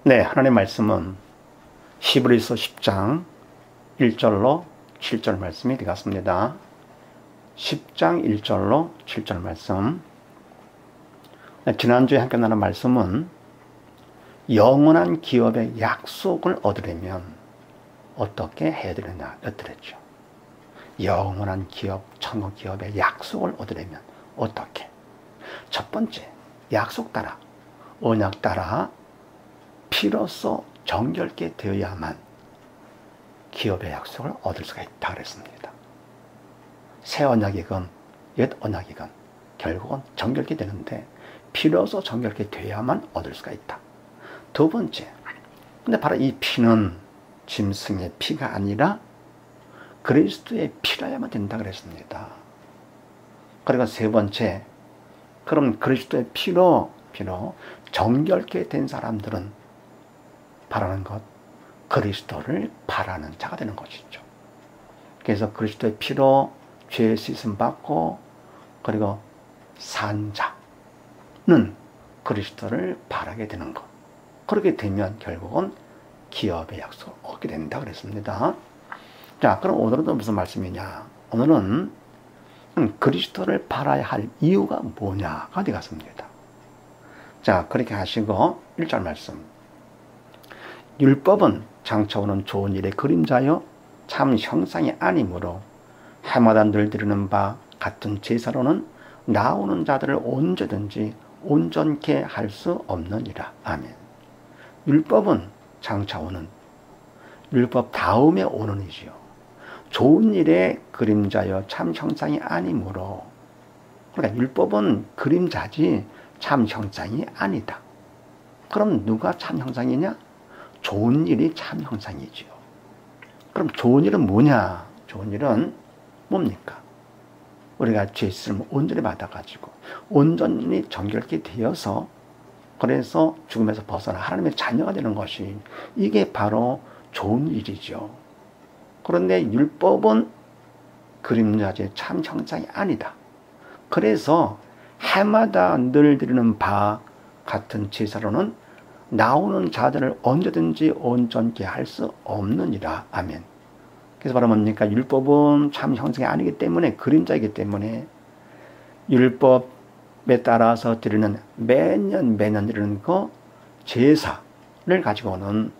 네, 하나님의 말씀은 히브리서 10장 1절로 7절 말씀이 되겠습니다. 10장 1절로 7절 말씀. 지난주에 함께 나눈 말씀은 영원한 기업의 약속을 얻으려면 어떻게 해야 되느냐 였더랬죠. 영원한 기업, 천국 기업의 약속을 얻으려면 어떻게? 첫 번째, 약속 따라, 언약 따라 피로써 정결케 되어야만 기업의 약속을 얻을 수가 있다 그랬습니다. 새 언약이건 옛 언약이건 결국은 정결케 되는데 피로써 정결케 되어야만 얻을 수가 있다. 두 번째, 근데 바로 이 피는 짐승의 피가 아니라 그리스도의 피라야만 된다 그랬습니다. 그리고 세 번째, 그럼 그리스도의 피로 정결케 된 사람들은 바라는 것, 그리스도를 바라는 자가 되는 것이죠. 그래서 그리스도의 피로 죄 씻음 받고 그리고 산 자는 그리스도를 바라게 되는 것. 그렇게 되면 결국은 기업의 약속을 얻게 된다 그랬습니다. 자, 그럼 오늘은 무슨 말씀이냐? 오늘은 그리스도를 바라야 할 이유가 뭐냐가 되겠습니다. 자, 그렇게 하시고 1절 말씀. 율법은 장차오는 좋은 일의 그림자요 참 형상이 아니므로 해마다 늘 드리는 바 같은 제사로는 나오는 자들을 언제든지 온전케 할 수 없느니라. 아멘. 율법은 장차오는, 율법 다음에 오는 이지요. 좋은 일의 그림자여 참 형상이 아니므로, 그러니까 율법은 그림자지 참 형상이 아니다. 그럼 누가 참 형상이냐? 좋은 일이 참 형상이지요. 그럼 좋은 일은 뭐냐? 좋은 일은 뭡니까? 우리가 죄 씻음을 온전히 받아가지고 온전히 정결케 되어서 그래서 죽음에서 벗어나 하나님의 자녀가 되는 것이 이게 바로 좋은 일이죠. 그런데 율법은 그림자지 참 형상이 아니다. 그래서 해마다 늘 드리는 바 같은 제사로는 나오는 자들을 언제든지 온전케 할 수 없느니라. 아멘. 그래서 바로 뭡니까? 율법은 참 형상이 아니기 때문에 그림자이기 때문에 율법에 따라서 드리는 매년 드리는 그 제사를 가지고는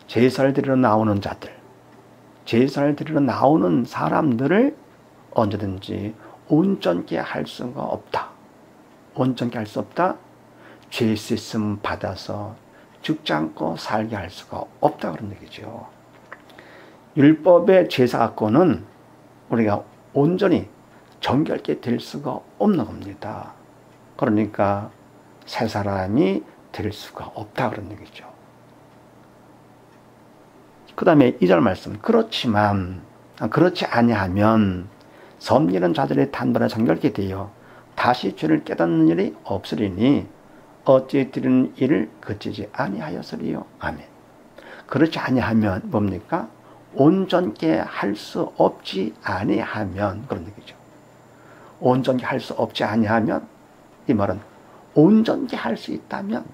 제사를 드리러 나오는 자들, 제사를 드리러 나오는 사람들을 언제든지 온전케 할 수가 없다. 온전케 할 수 없다. 죄 씻음 받아서 죽지 않고 살게 할 수가 없다 그런 얘기죠. 율법의 제사 갖고는 우리가 온전히 정결케 될 수가 없는 겁니다. 그러니까 새 사람이 될 수가 없다 그런 얘기죠. 그 다음에 2절 말씀. 그렇지만 그렇지 아니하면 섬기는 자들의 단번에 정결케 되어 다시 죄를 깨닫는 일이 없으리니 어찌 드리는 일을 그치지 아니하였으리요. 아멘. 그렇지 아니하면 뭡니까? 온전케 할 수 없지 아니하면 그런 얘기죠. 온전케 할 수 없지 아니하면 이 말은 온전케 할 수 있다면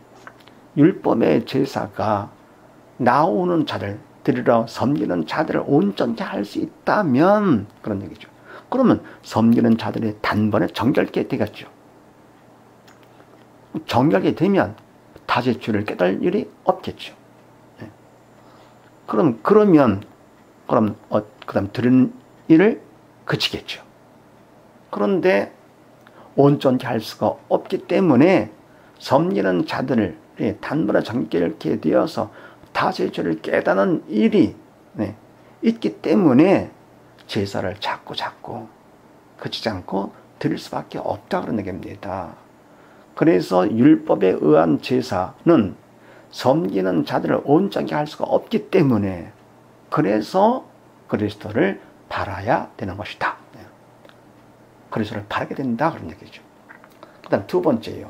율법의 제사가 나오는 자들 드리러 섬기는 자들을 온전케 할 수 있다면 그런 얘기죠. 그러면 섬기는 자들이 단번에 정결케 되겠죠. 정결케 되면 다시 죄를 깨달을 일이 없겠죠. 그러면 그다음 드리는 일을 그치겠죠. 그런데 온전케 할 수가 없기 때문에 섬기는 자들을 단번에 정결케 되어서 다시 죄를 깨닫는 일이 있기 때문에 제사를 자꾸 그치지 않고 드릴 수밖에 없다 그런 얘기입니다. 그래서 율법에 의한 제사는 섬기는 자들을 온전케 할 수가 없기 때문에 그래서 그리스도를 바라야 되는 것이다. 그리스도를 바라게 된다 그런 얘기죠. 그 다음 두 번째요.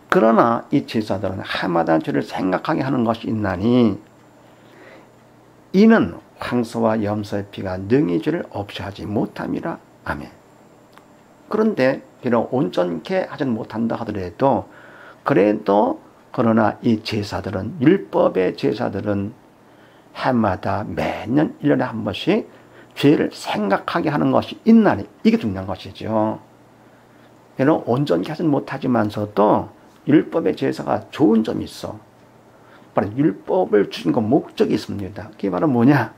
그러나 이 제사들은 해마다 죄를 생각하게 하는 것이 있나니 이는 황소와 염소의 피가 능히 죄를 없이 하지 못함이라. 아멘. 그런데 비록 온전케 하지 못한다 하더라도 그래도 그러나 이 제사들은, 율법의 제사들은 해마다 매년 1년에 한 번씩 죄를 생각하게 하는 것이 있나니, 이게 중요한 것이죠. 얘는 온전히 하진 못하지만서도 율법의 제사가 좋은 점이 있어. 바로 율법을 주신 그 목적이 있습니다. 그게 바로 뭐냐?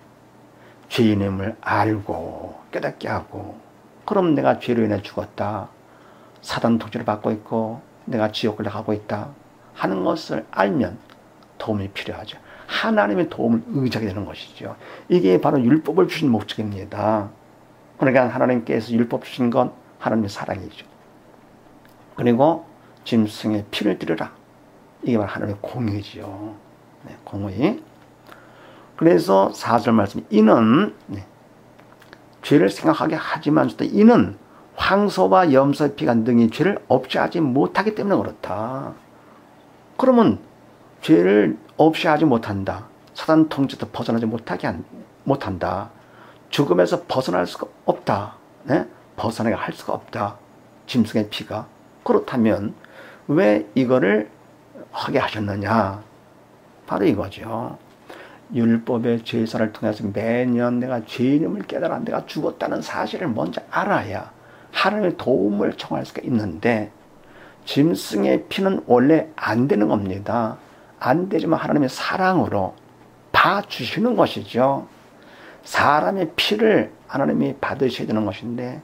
죄인임을 알고 깨닫게 하고, 그럼 내가 죄로 인해 죽었다, 사단 통치를 받고 있고 내가 지옥을 가고 있다 하는 것을 알면 도움이 필요하죠. 하나님의 도움을 의지하게 되는 것이죠. 이게 바로 율법을 주신 목적입니다. 그러니까 하나님께서 율법 주신 건 하나님의 사랑이죠. 그리고 짐승의 피를 드려라, 이게 바로 하나님의 공의지요. 네, 공의. 그래서 4절 말씀, 이는 죄를 생각하게 하지만서도 이는 황소와 염소의 피가 능히 죄를 없이 하지 못하기 때문에 그렇다. 그러면 죄를 없이 하지 못한다, 사단 통치에서 벗어나지 못한다, 죽음에서 벗어날 수가 없다, 네? 벗어나게 할 수가 없다, 짐승의 피가. 그렇다면 왜 이거를 하게 하셨느냐? 바로 이거죠. 율법의 제사를 통해서 매년 내가 죄인임을 깨달아 내가 죽었다는 사실을 먼저 알아야 하나님의 도움을 청할 수가 있는데, 짐승의 피는 원래 안 되는 겁니다. 안 되지만 하나님의 사랑으로 봐주시는 것이죠. 사람의 피를 하나님이 받으셔야 되는 것인데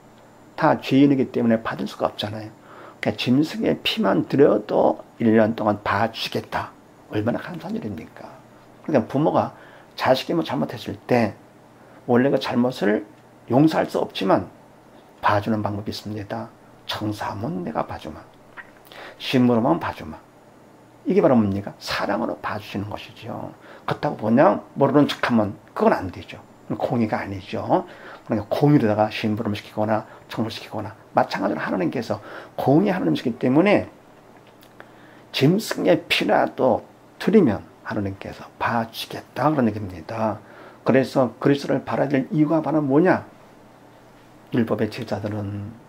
다 죄인이기 때문에 받을 수가 없잖아요. 그러니까 짐승의 피만 드려도 1년 동안 봐주시겠다. 얼마나 감사한 일입니까? 그러니까 부모가 자식이 뭐 잘못했을 때 원래 그 잘못을 용서할 수 없지만 봐주는 방법이 있습니다. 청사하면 내가 봐주마, 심부름하면 봐주마. 이게 바로 뭡니까? 사랑으로 봐주시는 것이죠. 그렇다고 그냥 모르는 척하면 그건 안 되죠. 공의가 아니죠. 그러니까 공의로다가 심부름을 시키거나 청소를 시키거나, 마찬가지로 하나님께서 공의 하나님이시기 때문에 짐승의 피라도 드리면 하나님께서 봐주시겠다, 그런 얘기입니다. 그래서 그리스도를 바라야 될 이유가 바로 뭐냐? 율법의 제자들은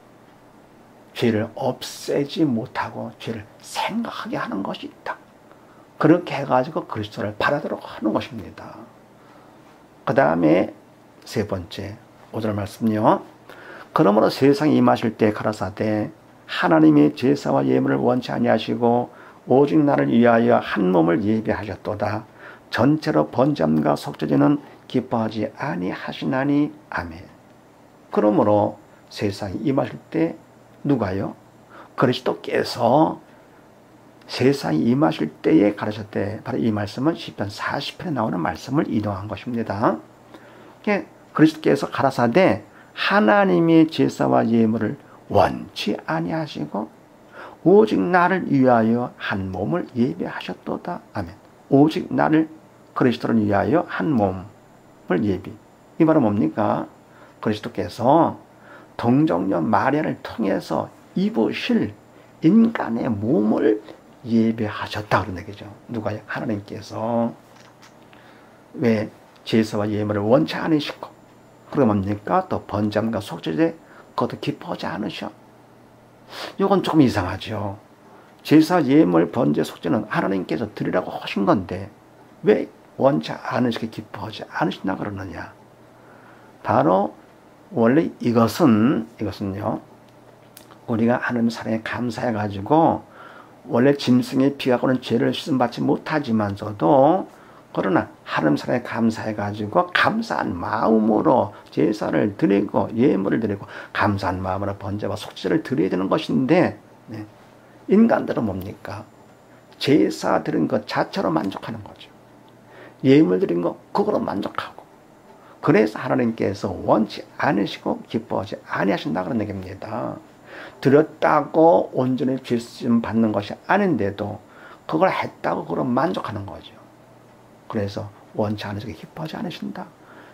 죄를 없애지 못하고 죄를 생각하게 하는 것이 있다. 그렇게 해가지고 그리스도를 바라도록 하는 것입니다. 그 다음에 세 번째 5절 말씀요. 그러므로 세상에 임하실 때 가라사대 하나님의 제사와 예물을 원치 아니하시고 오직 나를 위하여 한 몸을 예비하셨도다. 전체로 번제함과 속죄제는 기뻐하지 아니하시나니. 아멘. 그러므로 세상에 임하실 때 누가요? 그리스도께서 세상에 임하실 때에 가르쳤대. 바로 이 말씀은 시편 40편에 나오는 말씀을 인용한 것입니다. 그리스도께서 가라사대 하나님의 제사와 예물을 원치 아니하시고 오직 나를 위하여 한 몸을 예비하셨도다. 아멘. 오직 나를, 그리스도를 위하여 한 몸을 예비. 이 말은 뭡니까? 그리스도께서 동정녀 마리아를 통해서 입으실 인간의 몸을 예배하셨다, 그런 얘기죠. 누가요? 하나님께서. 왜 제사와 예물을 원치 않으시고, 그리고 뭡니까? 또 번제함과 속죄제, 그것도 기뻐하지 않으셔. 이건 조금 이상하죠. 제사, 예물, 번제, 속죄는 하나님께서 드리라고 하신 건데 왜 원치 않으시게 기뻐하지 않으신다 그러느냐? 바로 원래 이것은요, 우리가 하나님 사랑에 감사해가지고 원래 짐승의 피가 고는 죄를 씻음받지 못하지만서도, 그러나 하나님 사랑에 감사해가지고 감사한 마음으로 제사를 드리고 예물을 드리고 감사한 마음으로 번제와 속죄를 드려야 되는 것인데, 인간들은 뭡니까? 제사 드린 것 자체로 만족하는 거죠. 예물 드린 것 그거로 만족하고, 그래서 하나님께서 원치 않으시고 기뻐하지 아니하신다 그런 얘기입니다. 드렸다고 온전히 죄씀 받는 것이 아닌데도 그걸 했다고 그걸 만족하는 거죠. 그래서 원치 않으시고 기뻐하지 않으신다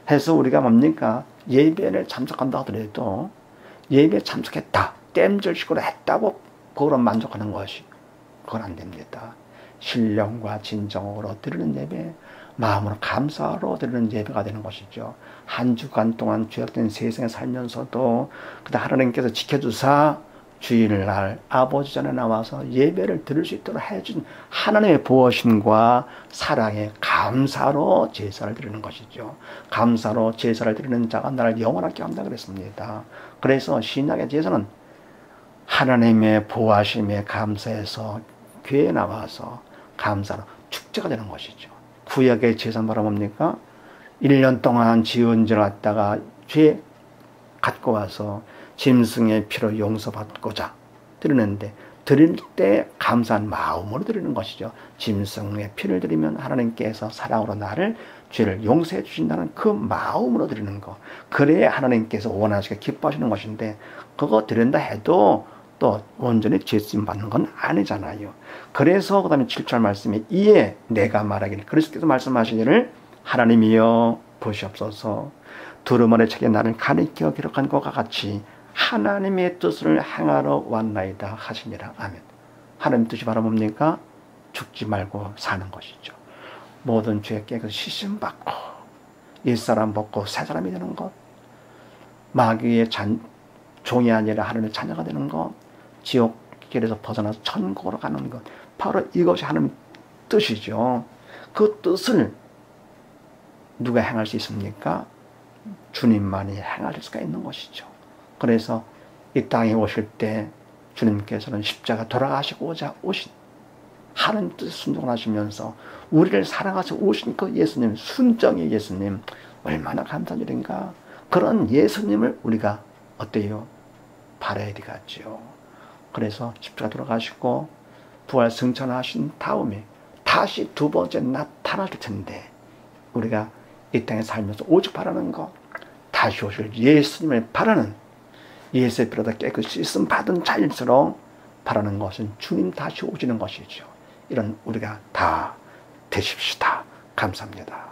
해서 우리가 뭡니까? 예배를 참석한다 하더라도 예배에 참석했다, 땜질식으로 했다고 그걸로 만족하는 것이, 그건 안 됩니다. 신령과 진정으로 드리는 예배, 마음으로 감사로 드리는 예배가 되는 것이죠. 한 주간 동안 죄악된 세상에 살면서도 그다 하나님께서 지켜주사 주일날 아버지 전에 나와서 예배를 드릴 수 있도록 해준 하나님의 보호심과 사랑에 감사로 제사를 드리는 것이죠. 감사로 제사를 드리는 자가 나를 영원하게 한다 그랬습니다. 그래서 신약의 제사는 하나님의 보호하심에 감사해서 교회에 나와서 감사로 축제가 되는 것이죠. 구약의 제사는 바로 뭡니까? 1년 동안 지은 죄를 갖다가 죄 갖고 와서 짐승의 피로 용서받고자 드리는데, 드릴 때 감사한 마음으로 드리는 것이죠. 짐승의 피를 드리면 하나님께서 사랑으로 나를 죄를 용서해 주신다는 그 마음으로 드리는 것, 그래야 하나님께서 원하시게 기뻐하시는 것인데, 그거 드린다 해도 또 온전히 죄쓰임 받는 건 아니잖아요. 그래서 그 다음에 7절 말씀에 이에 내가 말하기를, 그리스도께서 말씀하시기를 하나님이여 보시옵소서, 두루마리 책에 나를 가리켜 기록한 것과 같이 하나님의 뜻을 행하러 왔나이다 하시니라. 아멘. 하나님 뜻이 바로 뭡니까? 죽지 말고 사는 것이죠. 모든 죄 깨끗이 씻음받고 옛사람 벗고 새사람이 되는 것, 마귀의 종이 아니라 하나님의 자녀가 되는 것, 지옥길에서 벗어나서 천국으로 가는 것, 바로 이것이 하나님의 뜻이죠. 그 뜻을 누가 행할 수 있습니까? 주님만이 행하실 수가 있는 것이죠. 그래서 이 땅에 오실 때 주님께서는 십자가 돌아가시고자 오신 하나님 뜻에 순종하시면서 우리를 사랑하셔 오신 그 예수님, 순정의 예수님, 얼마나 감사한 일인가. 그런 예수님을 우리가 어때요? 바라야 되겠죠. 그래서 십자가 돌아가시고 부활 승천하신 다음에 다시 두 번째 나타날 텐데, 우리가 이 땅에 살면서 오직 바라는 것, 다시 오실 예수님을 바라는, 예수의 피로다 깨끗이 씻음 받은 자일수록 바라는 것은 주님 다시 오시는 것이죠. 이런 우리가 다 되십시다. 감사합니다.